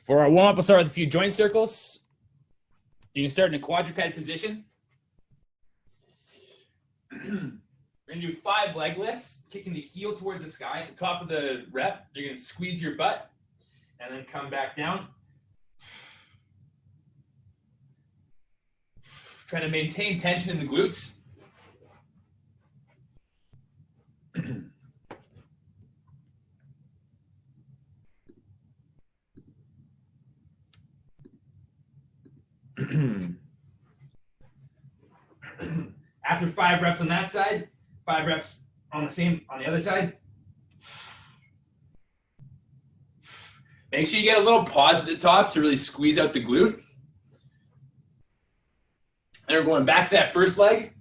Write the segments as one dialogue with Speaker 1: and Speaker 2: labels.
Speaker 1: For our warm-up, we'll start with a few joint circles. You can start in a quadruped position. We're going to do 5 leg lifts, kicking the heel towards the sky. At the top of the rep, you're going to squeeze your butt and then come back down. Trying to maintain tension in the glutes. After 5 reps on that side, 5 reps on the other side. Make sure you get a little pause at the top to really squeeze out the glute. And we're going back to that first leg,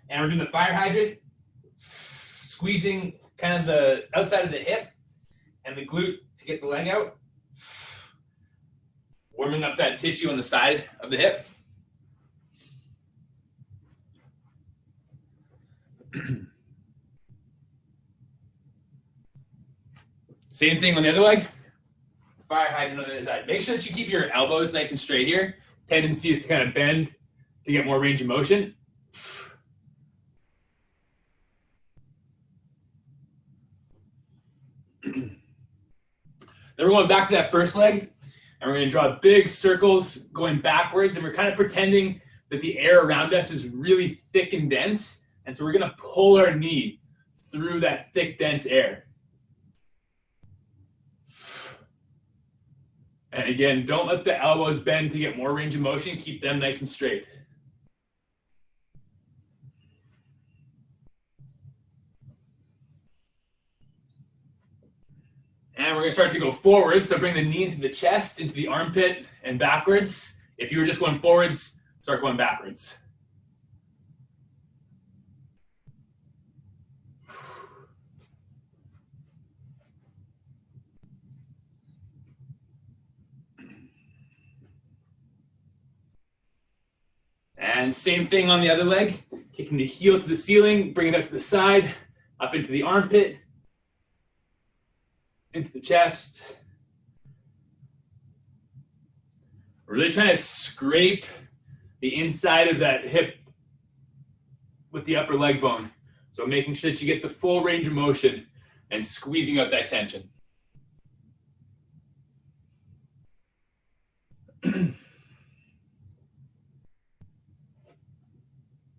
Speaker 1: and we're doing the fire hydrant, squeezing kind of the outside of the hip and the glute to get the leg out, warming up that tissue on the side of the hip. Same thing on the other leg. Fire hydrant on the other side. Make sure that you keep your elbows nice and straight here. Tendency is to kind of bend to get more range of motion. Then we're going back to that first leg, and we're going to draw big circles going backwards, and we're kind of pretending that the air around us is really thick and dense, and so we're going to pull our knee through that thick, dense air. And again, don't let the elbows bend to get more range of motion. Keep them nice and straight. And we're going to start to go forward. So bring the knee into the chest, into the armpit, and backwards. If you were just going forwards, start going backwards. And same thing on the other leg. Kicking the heel to the ceiling, bring it up to the side, up into the armpit, into the chest. We're really trying to scrape the inside of that hip with the upper leg bone. So making sure that you get the full range of motion and squeezing out that tension.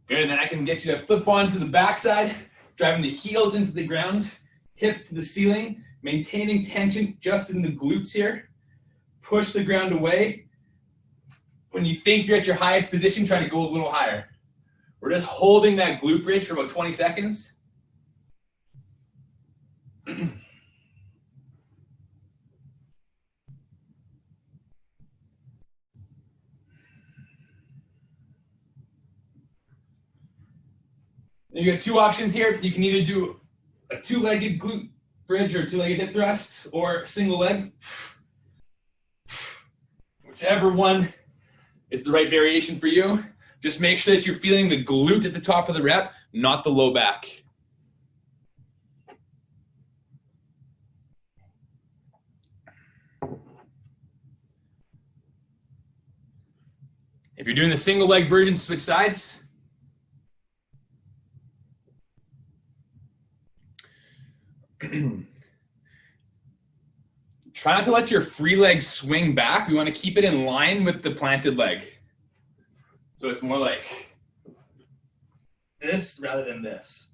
Speaker 1: Good, and then I can get you to flip on to the backside, driving the heels into the ground, hips to the ceiling, maintaining tension just in the glutes here. Push the ground away. When you think you're at your highest position, try to go a little higher. We're just holding that glute bridge for about 20 seconds. You got 2 options here. You can either do a 2-legged glute bridge or a 2-legged hip thrust, or single leg. Whichever one is the right variation for you. Just make sure that you're feeling the glute at the top of the rep, not the low back. If you're doing the single leg version, switch sides. Try not to let your free leg swing back. We want to keep it in line with the planted leg. So it's more like this rather than this.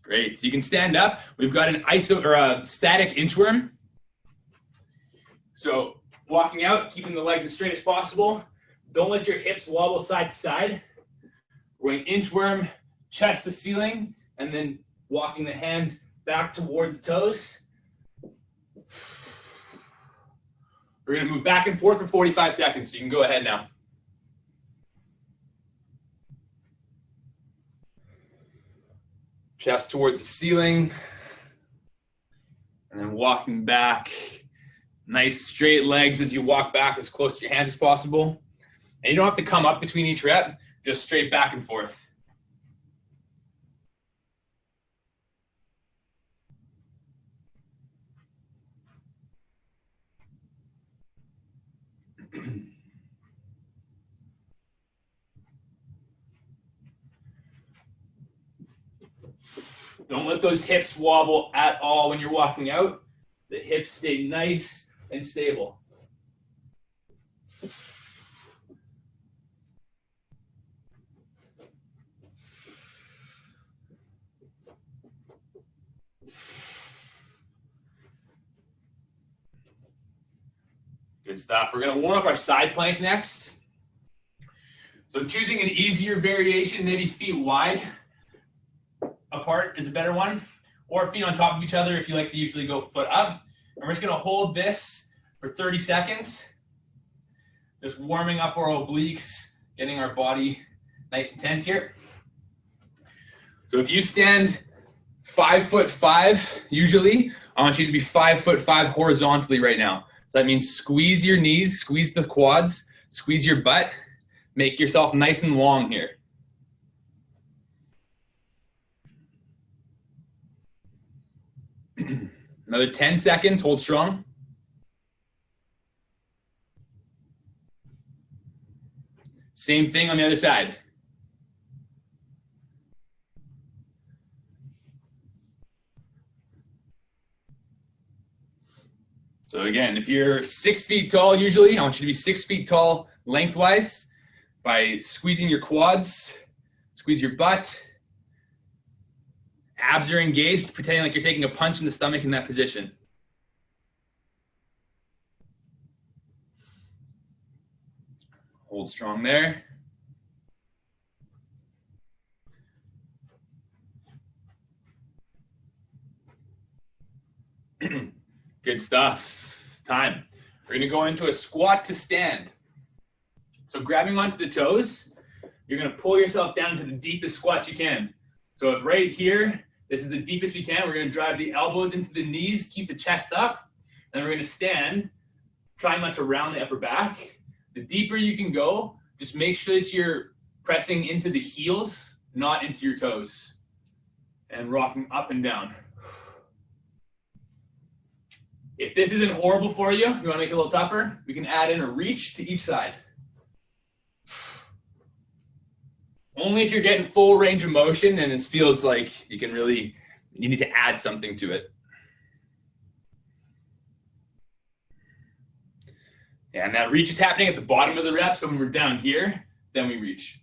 Speaker 1: Great. So you can stand up. We've got an a static inchworm. So walking out, keeping the legs as straight as possible. Don't let your hips wobble side to side. We're going inchworm, chest to ceiling, and then walking the hands back towards the toes. We're going to move back and forth for 45 seconds. So you can go ahead now. Chest towards the ceiling, and then walking back Nice straight legs as you walk back as close to your hands as possible. And you don't have to come up between each rep, just straight back and forth. Don't let those hips wobble at all when you're walking out. The hips stay nice and stable. Good stuff. We're going to warm up our side plank next. So choosing an easier variation, maybe feet wide apart is a better one, or feet on top of each other if you like to usually go foot up. And we're just going to hold this for 30 seconds, just warming up our obliques, getting our body nice and tense here. So if you stand 5'5", usually, I want you to be 5'5" horizontally right now. So that means squeeze your knees, squeeze the quads, squeeze your butt, make yourself nice and long here. Another 10 seconds, hold strong. Same thing on the other side. So again, if you're 6 feet tall usually, I want you to be 6 feet tall lengthwise by squeezing your quads, squeeze your butt. Abs are engaged, pretending like you're taking a punch in the stomach in that position. Hold strong there. Good stuff. Time. We're going to go into a squat to stand. So grabbing onto the toes, you're going to pull yourself down to the deepest squat you can. So if right here, this is the deepest we can, we're going to drive the elbows into the knees, keep the chest up, and we're going to stand, trying not to round the upper back. The deeper you can go, just make sure that you're pressing into the heels, not into your toes, and rocking up and down. If this isn't horrible for you, you want to make it a little tougher, we can add in a reach to each side. Only if you're getting full range of motion and it feels like you need to add something to it. And that reach is happening at the bottom of the rep, so when we're down here, then we reach.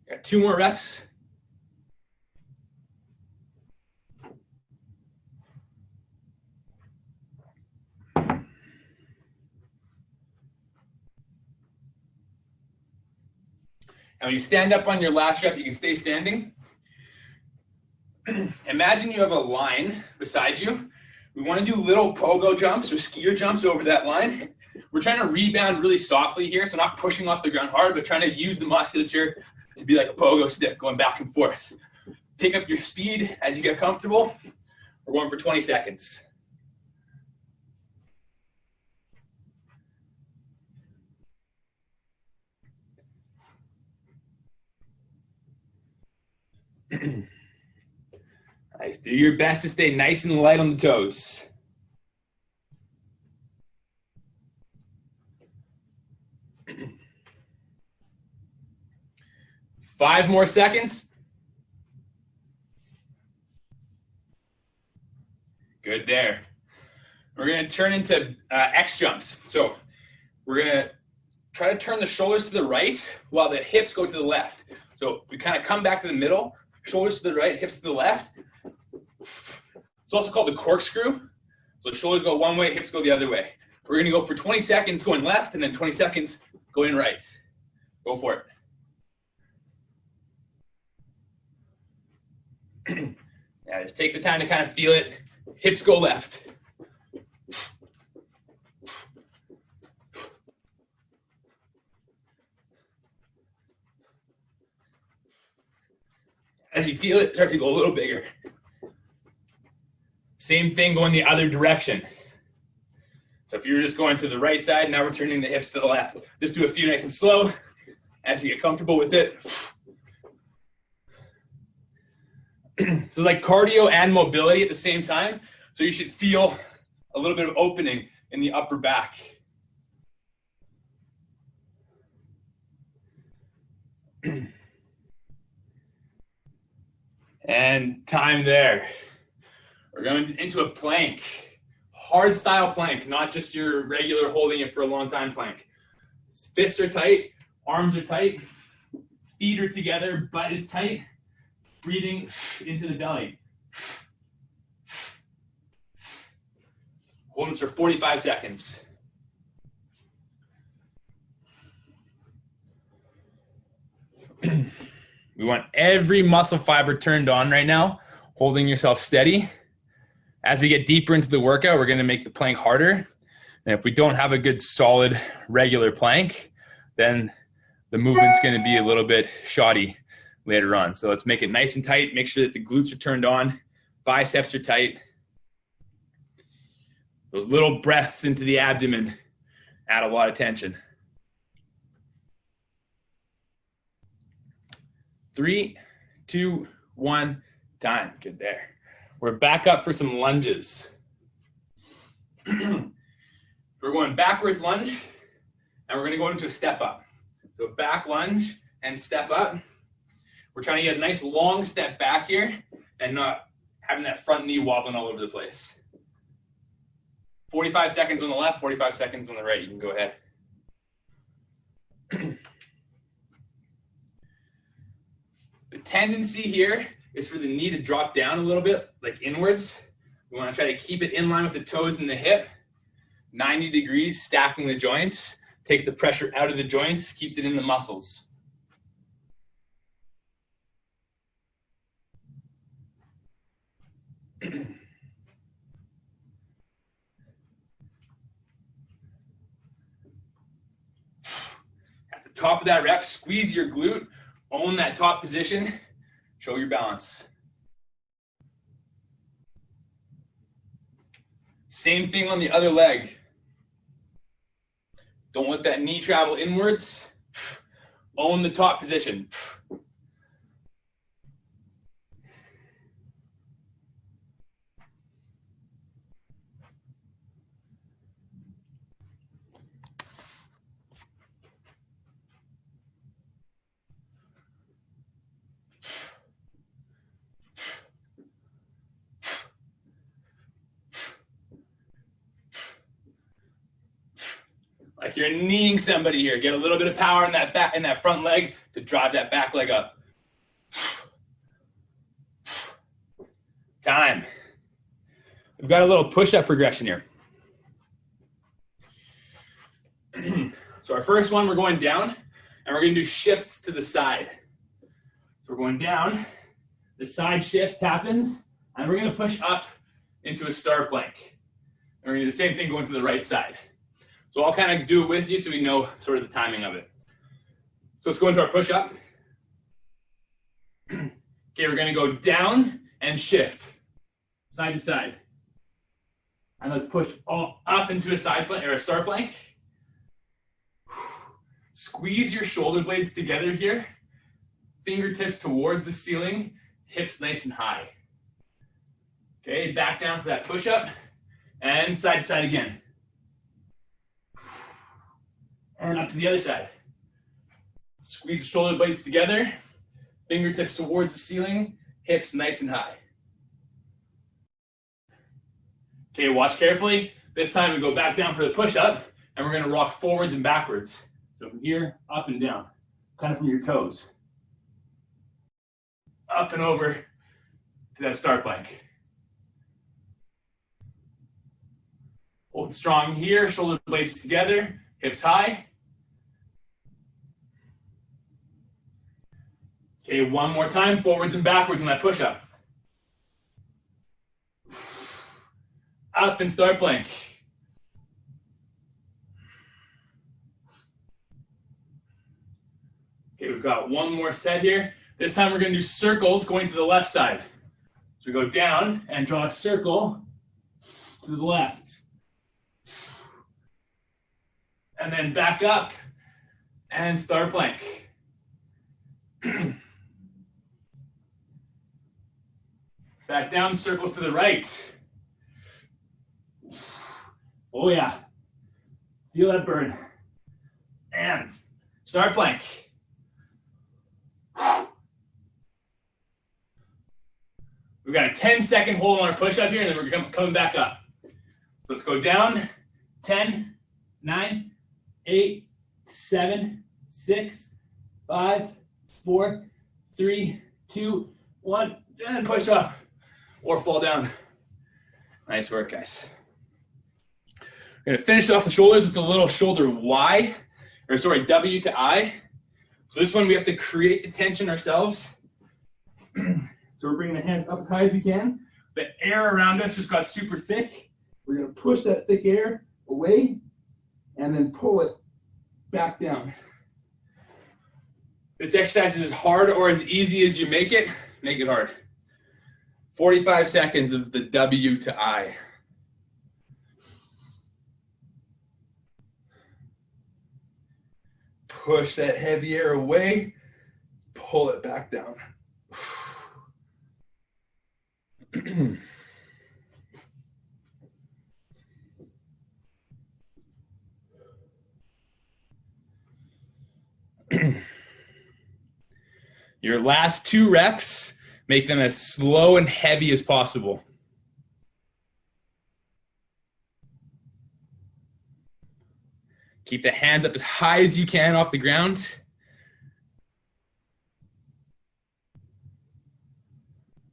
Speaker 1: Got 2 more reps. And when you stand up on your last rep, you can stay standing. Imagine you have a line beside you. We want to do little pogo jumps or skier jumps over that line. We're trying to rebound really softly here, so not pushing off the ground hard, but trying to use the musculature to be like a pogo stick going back and forth. Pick up your speed as you get comfortable. We're going for 20 seconds. Nice. Do your best to stay nice and light on the toes. Five more seconds. Good there. We're going to turn into X jumps. So we're going to try to turn the shoulders to the right while the hips go to the left. So we kind of come back to the middle, shoulders to the right, hips to the left. It's also called the corkscrew. So shoulders go one way, hips go the other way. We're going to go for 20 seconds going left and then 20 seconds going right. Go for it. Yeah, just take the time to kind of feel it. Hips go left. As you feel it, start to go a little bigger. Same thing going the other direction. So if you're just going to the right side, now we're turning the hips to the left. Just do a few nice and slow as you get comfortable with it. So it's like cardio and mobility at the same time. So you should feel a little bit of opening in the upper back. And time there. We're going into a plank. Hard style plank, not just your regular holding it for a long time plank. Fists are tight, arms are tight, feet are together, butt is tight. Breathing into the belly. Hold this for 45 seconds. We want every muscle fiber turned on right now, holding yourself steady. As we get deeper into the workout, we're going to make the plank harder. And if we don't have a good, solid, regular plank, then the movement's going to be a little bit shoddy later on. So let's make it nice and tight. Make sure that the glutes are turned on. Biceps are tight. Those little breaths into the abdomen add a lot of tension. 3, 2, 1, time. Good there. We're back up for some lunges. We're going backwards lunge, and we're going to go into a step up. So back lunge and step up. We're trying to get a nice long step back here and not having that front knee wobbling all over the place. 45 seconds on the left, 45 seconds on the right. You can go ahead. The tendency here is for the knee to drop down a little bit, like inwards. We want to try to keep it in line with the toes and the hip. 90 degrees, stacking the joints. Takes the pressure out of the joints, keeps it in the muscles. At the top of that rep, squeeze your glute, own that top position, show your balance. Same thing on the other leg. Don't let that knee travel inwards. Own the top position. Like you're kneeing somebody here. Get a little bit of power in that back, in that front leg to drive that back leg up. Time. We've got a little push-up progression here. So our first one, we're going down, and we're going to do shifts to the side. So we're going down, the side shift happens, and we're going to push up into a star plank. And we're going to do the same thing going to the right side. So I'll kind of do it with you so we know sort of the timing of it. So let's go into our push-up. Okay, we're going to go down and shift, side to side. And let's push all up into a side plank or a star plank. Squeeze your shoulder blades together here. Fingertips towards the ceiling, hips nice and high. Okay, back down for that push-up and side to side again. And up to the other side. Squeeze the shoulder blades together, fingertips towards the ceiling, hips nice and high. Okay, watch carefully. This time we go back down for the push-up, and we're gonna rock forwards and backwards. So from here, up and down, kind of from your toes. Up and over to that star plank. Hold strong here, shoulder blades together, hips high. Okay, one more time, forwards and backwards on that push-up. Up and star plank. Okay, we've got one more set here. This time we're going to do circles going to the left side. So we go down and draw a circle to the left. And then back up and star plank. Back down, circles to the right. Oh yeah. Feel that burn. And star plank. We've got a 10-second hold on our push-up here, and then we're coming back up. So let's go down. 10, 9, 8, 7, 6, 5, 4, 3, 2, 1, and push up. Or fall down. Nice work, guys. We're going to finish off the shoulders with a little shoulder Y, or sorry, W to I. So this one we have to create the tension ourselves. So we're bringing the hands up as high as we can. The air around us just got super thick. We're going to push that thick air away and then pull it back down. This exercise is as hard or as easy as you make it hard. 45 seconds of the W to I. Push that heavy air away, pull it back down. Your last 2 reps, make them as slow and heavy as possible. Keep the hands up as high as you can off the ground.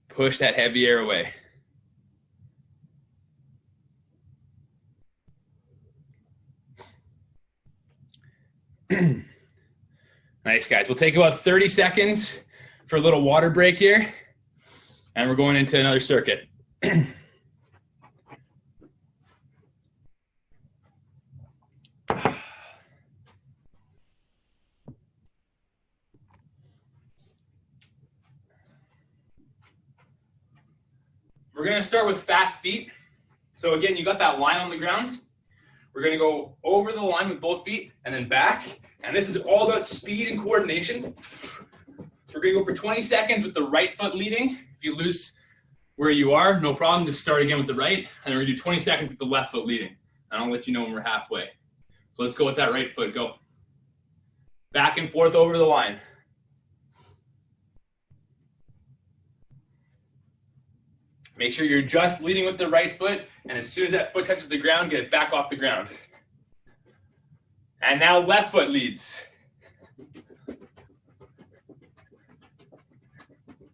Speaker 1: Push that heavy air away. Nice, guys. We'll take about 30 seconds for a little water break here, and we're going into another circuit. We're going to start with fast feet. So again, you got that line on the ground. We're going to go over the line with both feet and then back. And this is all about speed and coordination. So we're going to go for 20 seconds with the right foot leading. If you lose where you are, no problem. Just start again with the right. And then we're going to do 20 seconds with the left foot leading. And I'll let you know when we're halfway. So let's go with that right foot. Go. Back and forth over the line. Make sure you're just leading with the right foot, and as soon as that foot touches the ground, get it back off the ground. And now left foot leads.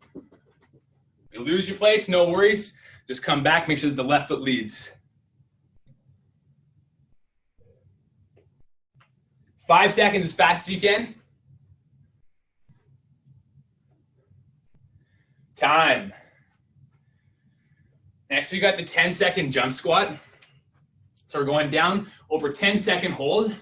Speaker 1: If you lose your place, no worries. Just come back, make sure that the left foot leads. 5 seconds as fast as you can. Time. Next, we got the 10-second jump squat. So we're going down over 10-second hold.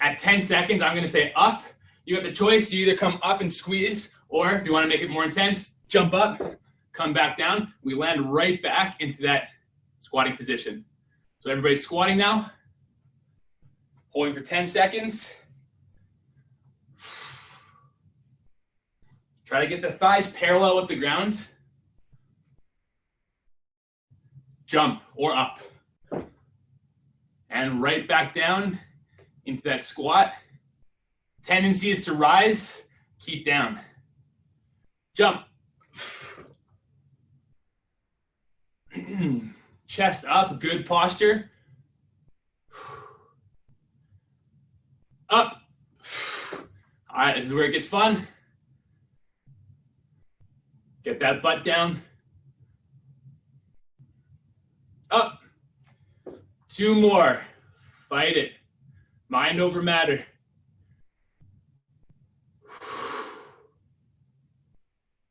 Speaker 1: At 10 seconds, I'm going to say up. You have the choice. You either come up and squeeze, or if you want to make it more intense, jump up, come back down. We land right back into that squatting position. So everybody's squatting now. Holding for 10 seconds. Try to get the thighs parallel with the ground. Jump or up. And right back down into that squat. Tendency is to rise, keep down. Jump. Chest up, good posture. Up. All right, this is where it gets fun. Get that butt down. Up. 2 more. Fight it. Mind over matter.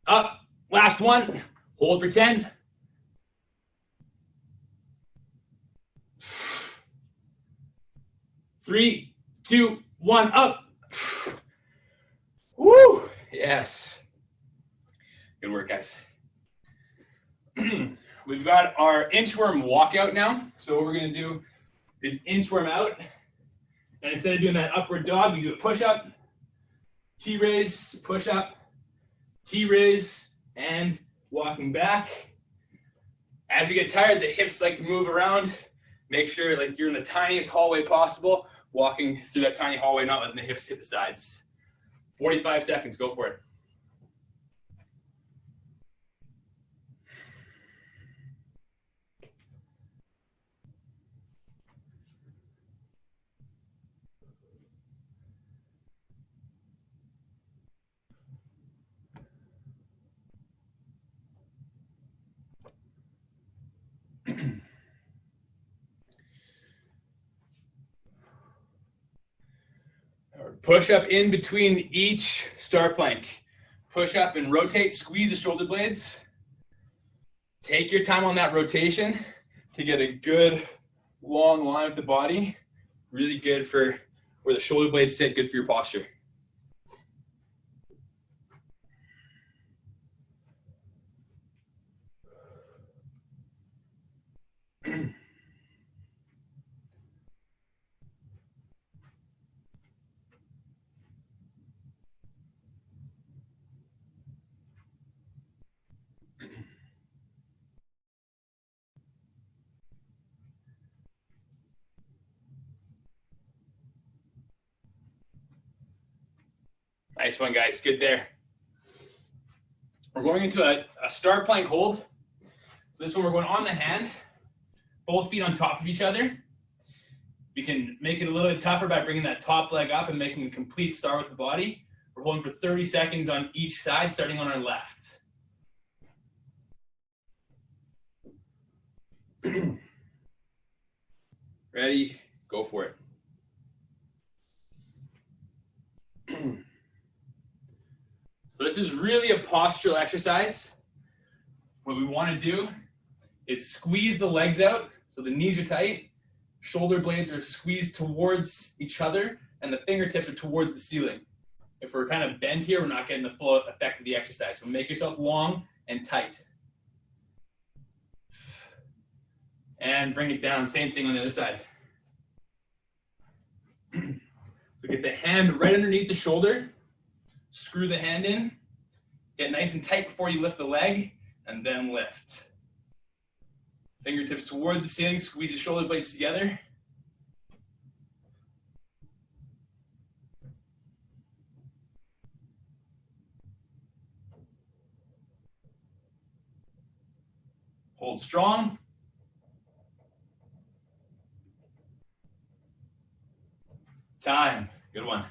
Speaker 1: Up. Last one. Hold for 10. Three, two, one, up. Woo! Yes. Good work, guys. We've got our inchworm walkout now. So what we're gonna do is inchworm out. And instead of doing that upward dog, we do a push-up, T-raise, push-up, T-raise, and walking back. As you get tired, the hips like to move around. Make sure like you're in the tiniest hallway possible, walking through that tiny hallway, not letting the hips hit the sides. 45 seconds, go for it. Push up in between each star plank. Push up and rotate, squeeze the shoulder blades. Take your time on that rotation to get a good long line with the body. Really good for where the shoulder blades sit, good for your posture. Nice one, guys. Good there. We're going into a star plank hold. So this one we're going on the hand, both feet on top of each other. We can make it a little bit tougher by bringing that top leg up and making a complete star with the body. We're holding for 30 seconds on each side, starting on our left. Ready? Go for it. So this is really a postural exercise. What we want to do is squeeze the legs out so the knees are tight, shoulder blades are squeezed towards each other, and the fingertips are towards the ceiling. If we're kind of bent here, we're not getting the full effect of the exercise. So make yourself long and tight. And bring it down. Same thing on the other side. So get the hand right underneath the shoulder. Screw the hand in, get nice and tight before you lift the leg, and then lift. Fingertips towards the ceiling, squeeze your shoulder blades together. Hold strong. Time. Good one.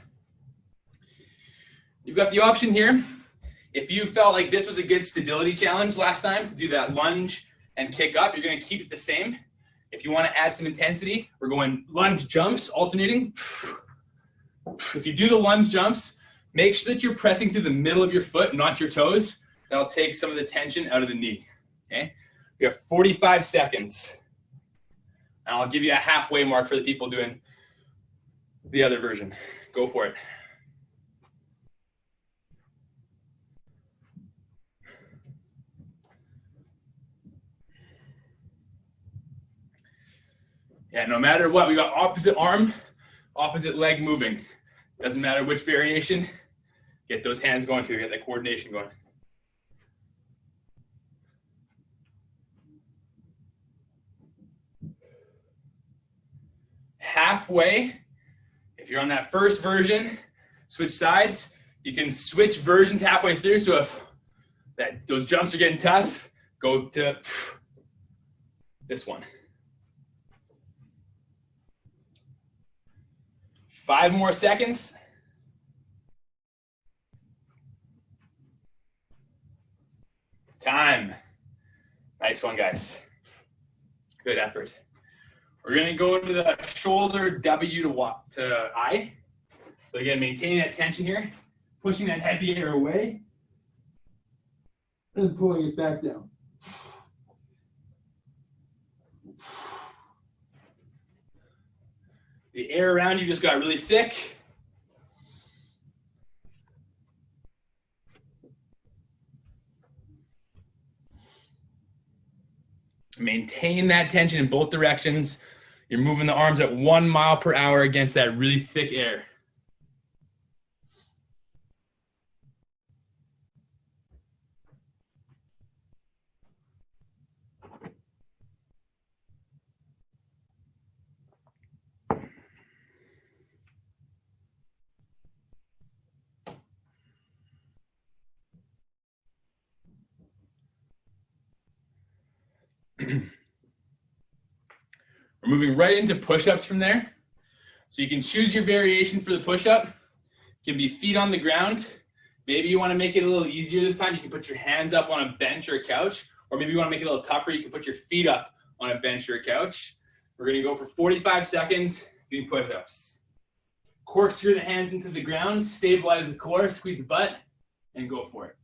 Speaker 1: You've got the option here. If you felt like this was a good stability challenge last time to do that lunge and kick up, you're going to keep it the same. If you want to add some intensity, we're going lunge jumps, alternating. If you do the lunge jumps, make sure that you're pressing through the middle of your foot, not your toes. That'll take some of the tension out of the knee. Okay? We have 45 seconds. And I'll give you a halfway mark for the people doing the other version. Go for it. Yeah, no matter what, we got opposite arm, opposite leg moving. Doesn't matter which variation. Get those hands going too, get that coordination going. Halfway, if you're on that first version, switch sides. You can switch versions halfway through, so if those jumps are getting tough, go to this one. 5 more seconds. Time. Nice one, guys. Good effort. We're going to go to the shoulder W to I. So again, maintaining that tension here, pushing that heavy air away, and pulling it back down. The air around you just got really thick. Maintain that tension in both directions. You're moving the arms at 1 mile per hour against that really thick air. We're moving right into push-ups from there. So you can choose your variation for the push-up. It can be feet on the ground. Maybe you want to make it a little easier this time. You can put your hands up on a bench or a couch. Or maybe you want to make it a little tougher. You can put your feet up on a bench or a couch. We're going to go for 45 seconds doing push-ups. Corkscrew the hands into the ground. Stabilize the core. Squeeze the butt. And go for it.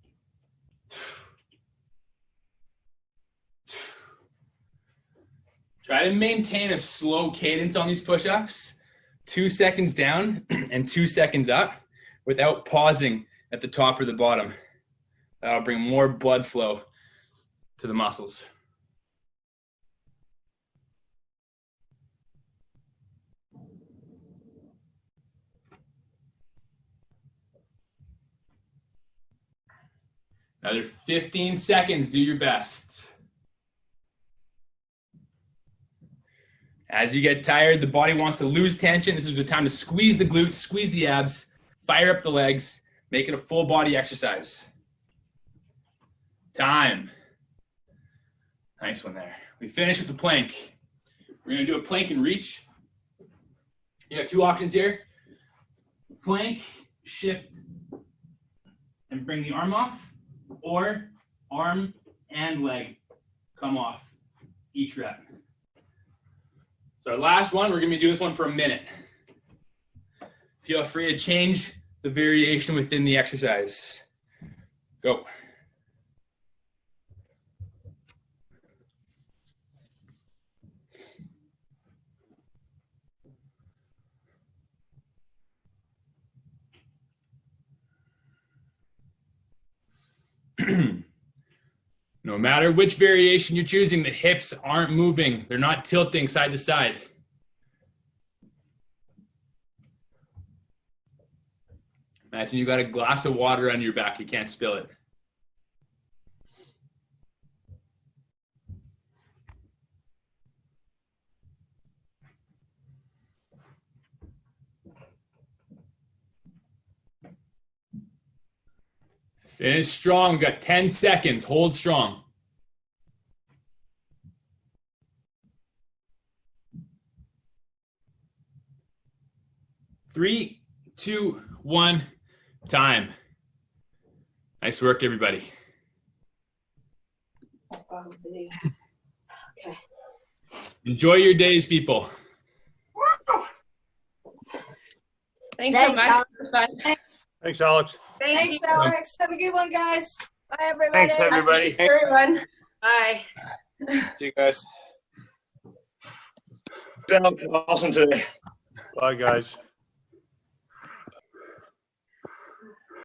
Speaker 1: Try to maintain a slow cadence on these push-ups. 2 seconds down and 2 seconds up without pausing at the top or the bottom. That'll bring more blood flow to the muscles. Another 15 seconds, do your best. As you get tired, the body wants to lose tension. This is the time to squeeze the glutes, squeeze the abs, fire up the legs, make it a full body exercise. Time. Nice one there. We finished with the plank. We're going to do a plank and reach. You got 2 options here. Plank, shift, and bring the arm off, or arm and leg come off each rep. So our last one, we're going to be doing this one for a minute. Feel free to change the variation within the exercise. Go. No matter which variation you're choosing, the hips aren't moving. They're not tilting side to side. Imagine you got a glass of water on your back. You can't spill it. Finish strong. We've got 10 seconds. Hold strong. Three, two, one, time. Nice work, everybody.
Speaker 2: Okay.
Speaker 1: Enjoy your days, people.
Speaker 2: Thanks so much.
Speaker 3: Alex. Thanks, Alex.
Speaker 2: Thanks, Alex. Have a good one, guys.
Speaker 4: Bye, everybody.
Speaker 3: Thanks, everybody.
Speaker 4: Thanks, everyone. Bye.
Speaker 5: See you guys.
Speaker 3: Sound awesome today. Bye, guys.